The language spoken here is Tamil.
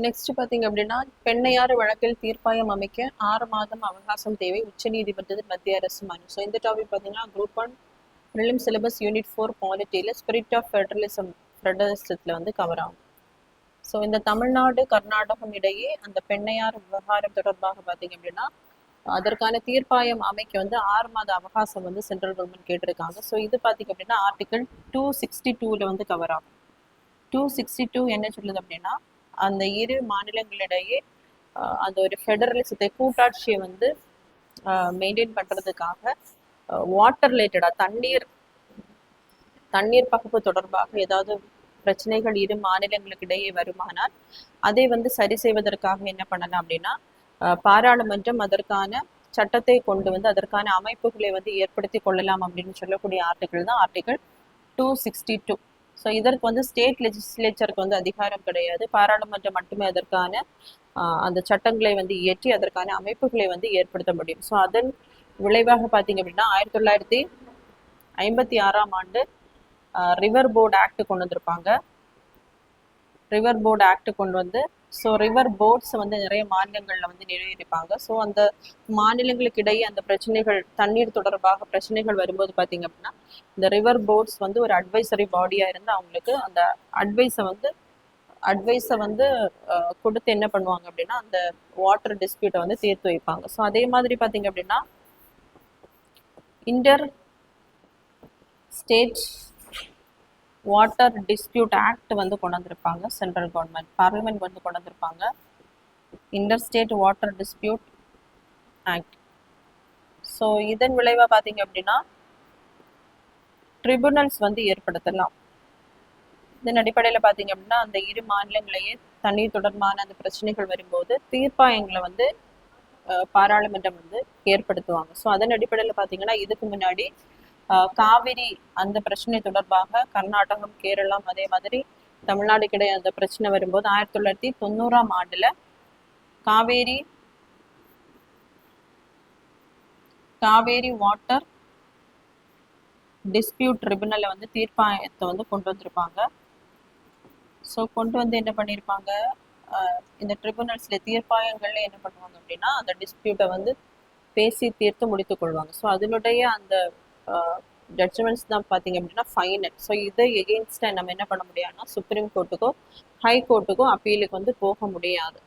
நெக்ஸ்ட் பார்த்தீங்க அப்படின்னா, பெண்ணையாறு வழக்கில் தீர்ப்பாயம் அமைக்க 6 மாதம் அவகாசம் தேவை உச்சநீதிமன்றத்தில் மத்திய அரசு மனு. இந்த டாபிக் பார்த்தீங்கன்னா குரூப் 1 ப்ரிலிம் சிலபஸ் யூனிட் 4 பாலிட்டியில் ஸ்பிரிட் ஆஃப் ஃபெடரலிசத்தில் வந்து கவர் ஆகும். இந்த தமிழ்நாடு கர்நாடகம் இடையே அந்த பெண்ணையார் விவகாரம் தொடர்பாக பார்த்தீங்க அப்படின்னா அதற்கான தீர்ப்பாயம் அமைக்க வந்து 6 மாத அவகாசம் வந்து சென்ட்ரல் கவர்மெண்ட் கேட்டிருக்காங்க. இது பார்த்தீங்க அப்படின்னா ஆர்டிகல் 262 வந்து கவர் ஆகும். 262 என்ன சொல்லுது அப்படின்னா, அந்த இரு மாநிலங்களிடையே அந்த ஒரு ஃபெடரலிசத்தை கூட்டாட்சியை வந்து மெயின்டைன் பண்றதுக்காக வாட்டர் ரிலேட்டடா தண்ணீர் பகுப்பு தொடர்பாக ஏதாவது பிரச்சனைகள் இரு மாநிலங்களுக்கு இடையே வருமானால் அதை வந்து சரி செய்வதற்காக என்ன பண்ணலாம் அப்படின்னா, பாராளுமன்றம் அதற்கான சட்டத்தை கொண்டு வந்து அதற்கான அமைப்புகளை வந்து ஏற்படுத்தி கொள்ளலாம் அப்படின்னு சொல்லக்கூடிய ஆர்டிகிள் தான் ஆர்டிகிள் 262. இதற்கு வந்து ஸ்டேட் லெஜிஸ்லேச்சருக்கு வந்து அதிகாரம் கிடையாது. பாராளுமன்றம் மட்டுமே அதற்கான அந்த சட்டங்களை வந்து இயற்றி அதற்கான அமைப்புகளை வந்து ஏற்படுத்த முடியும். அதன் விளைவாக பார்த்தீங்க அப்படின்னா 1956ஆம் ஆண்டு ரிவர் போர்டு ஆக்ட் கொண்டு வந்திருப்பாங்க. ரிவர் போர்டு ஆக்ட் கொண்டு வந்து ரிவர் போர்ட்ஸ் வந்து நிறைய மாநிலங்கள்ல வந்து நிறைவேறிப்பாங்க. அந்த மாநிலங்களுக்கு இடையே அந்த பிரச்சனைகள் தண்ணீர் தொடர்பாக பிரச்சனைகள் வரும்போது பார்த்தீங்க அப்படின்னா இந்த ரிவர் போர்ட்ஸ் வந்து ஒரு அட்வைசரி பாடியா இருந்து அவங்களுக்கு அந்த அட்வைஸை வந்து கொடுத்து என்ன பண்ணுவாங்க அப்படின்னா அந்த வாட்டர் டிஸ்பியூட்டை வந்து தீர்த்து வைப்பாங்க. அதே மாதிரி பார்த்தீங்க அப்படின்னா inter state water dispute act வந்து கொண்டு வந்திருப்பாங்க. சென்ட்ரல் கவர்மெண்ட் பார்லிமெண்ட் வந்து கொண்டு வந்திருப்பாங்க inter state water dispute act. இதன் விளைவாக பார்த்தீங்க அப்படின்னா ட்ரிபுனல்ஸ் வந்து ஏற்படுத்தலாம். இதன் அடிப்படையில் பார்த்தீங்க அப்படின்னா அந்த இரு மாநிலங்களையே தண்ணீர் தொடர்பான அந்த பிரச்சனைகள் வரும்போது தீர்ப்பாயங்களை வந்து பாராளுமன்றம் வந்து ஏற்படுத்துவாங்க. அதன் அடிப்படையில் பார்த்தீங்கன்னா இதுக்கு முன்னாடி காவிரி அந்த பிரச்சனை தொடர்பாக கர்நாடகம், கேரளம், அதே மாதிரி தமிழ்நாடு கிடையாது அந்த பிரச்சனை வரும்போது 1990ஆம் ஆண்டுல காவேரி வாட்டர் டிஸ்பியூட் ட்ரிபுனலை வந்து தீர்ப்பாயத்தை வந்து கொண்டு வந்திருப்பாங்க. கொண்டு வந்து என்ன பண்ணியிருப்பாங்க, இந்த ட்ரிபுனல்ஸ்ல தீர்ப்பாயங்கள்ல என்ன பண்ணுவாங்க அப்படின்னா அந்த டிஸ்பியூட்டை வந்து பேசி தீர்த்து முடித்துக் கொள்வாங்க. அதனுடைய அந்த ஜட்ஜ்மெண்ட்ஸ் தான் பார்த்தீங்க அப்படின்னா ஃபைனல். இதை எகெயின்ஸ்டாக நம்ம என்ன பண்ண முடியாதுன்னா சுப்ரீம் கோர்ட்டுக்கோ ஹை கோர்ட்டுக்கோ அப்பீலுக்கு வந்து போக முடியாது.